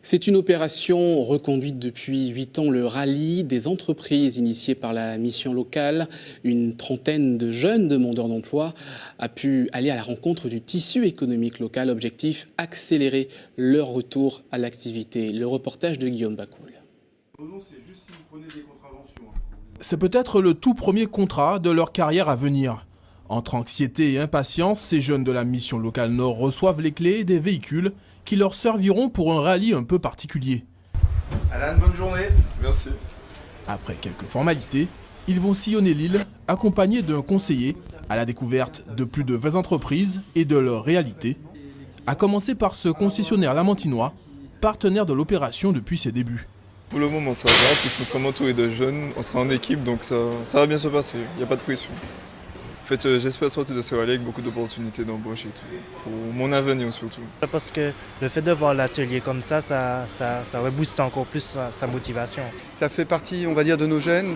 C'est une opération reconduite depuis 8 ans, le rallye des entreprises initié par la mission locale. Une trentaine de jeunes demandeurs d'emploi a pu aller à la rencontre du tissu économique local. Objectif, accélérer leur retour à l'activité. Le reportage de Guillaume Bacoul. C'est peut-être le tout premier contrat de leur carrière à venir. Entre anxiété et impatience, ces jeunes de la mission locale Nord reçoivent les clés des véhicules qui leur serviront pour un rallye un peu particulier. Alan, bonne journée. Merci. Après quelques formalités, ils vont sillonner l'île, accompagnés d'un conseiller à la découverte de plus de 20 entreprises et de leurs réalités, à commencer par ce concessionnaire lamantinois, partenaire de l'opération depuis ses débuts. Pour le moment, ça va, puisque nous sommes entourés de jeunes, on sera en équipe, donc ça va bien se passer, il n'y a pas de pression. En fait, j'espère sortir de ce rallye avec beaucoup d'opportunités d'embauche et tout, pour mon avenir surtout. Parce que le fait de voir l'atelier comme ça rebooste encore plus sa motivation. Ça fait partie, on va dire, de nos gènes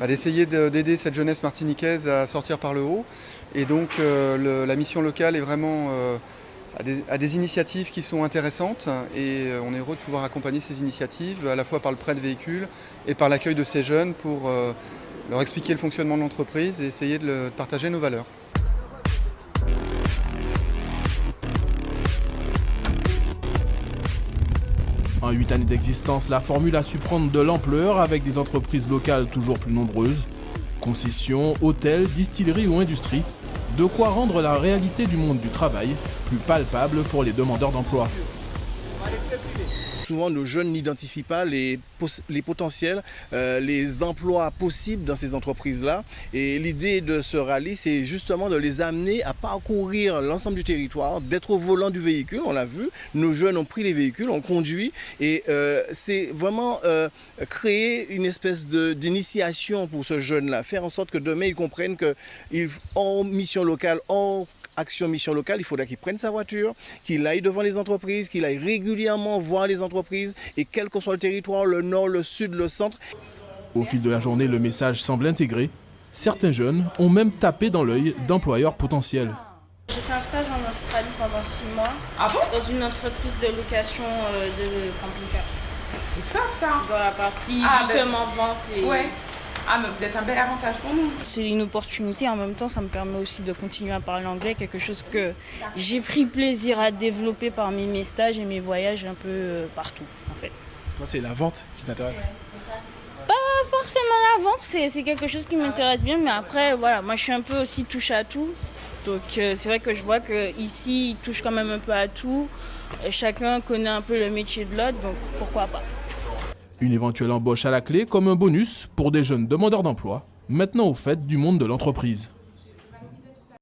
d'essayer d'aider cette jeunesse martiniquaise à sortir par le haut. Et donc la mission locale est vraiment à des initiatives qui sont intéressantes et on est heureux de pouvoir accompagner ces initiatives à la fois par le prêt de véhicules et par l'accueil de ces jeunes pour leur expliquer le fonctionnement de l'entreprise et essayer de partager nos valeurs. En 8 années d'existence, la formule a su prendre de l'ampleur avec des entreprises locales toujours plus nombreuses. Concessions, hôtels, distilleries ou industries. De quoi rendre la réalité du monde du travail plus palpable pour les demandeurs d'emploi. Souvent, nos jeunes n'identifient pas les potentiels, les emplois possibles dans ces entreprises-là. Et l'idée de ce rallye, c'est justement de les amener à parcourir l'ensemble du territoire, d'être au volant du véhicule. On l'a vu, nos jeunes ont pris les véhicules, ont conduit. Et c'est vraiment créer une espèce d'initiation pour ce jeune-là. Faire en sorte que demain, ils comprennent qu'en mission locale, en Action Mission Locale, il faudra qu'il prenne sa voiture, qu'il aille devant les entreprises, qu'il aille régulièrement voir les entreprises et quel que soit le territoire, le nord, le sud, le centre. Au fil de la journée, le message semble intégré. Certains jeunes ont même tapé dans l'œil d'employeurs potentiels. J'ai fait un stage en Australie pendant 6 mois dans une entreprise de location de camping-car. C'est top ça. Dans la partie justement vente et... Ouais. Ah mais vous êtes un bel avantage pour nous. C'est une opportunité, en même temps ça me permet aussi de continuer à parler anglais, quelque chose que j'ai pris plaisir à développer parmi mes stages et mes voyages un peu partout en fait. Toi c'est la vente qui t'intéresse? Pas forcément la vente, c'est quelque chose qui m'intéresse bien, mais après voilà, moi je suis un peu aussi touche à tout. Donc c'est vrai que je vois qu'ici ils touchent quand même un peu à tout. Chacun connaît un peu le métier de l'autre, donc pourquoi pas. Une éventuelle embauche à la clé comme un bonus pour des jeunes demandeurs d'emploi, maintenant au fait du monde de l'entreprise.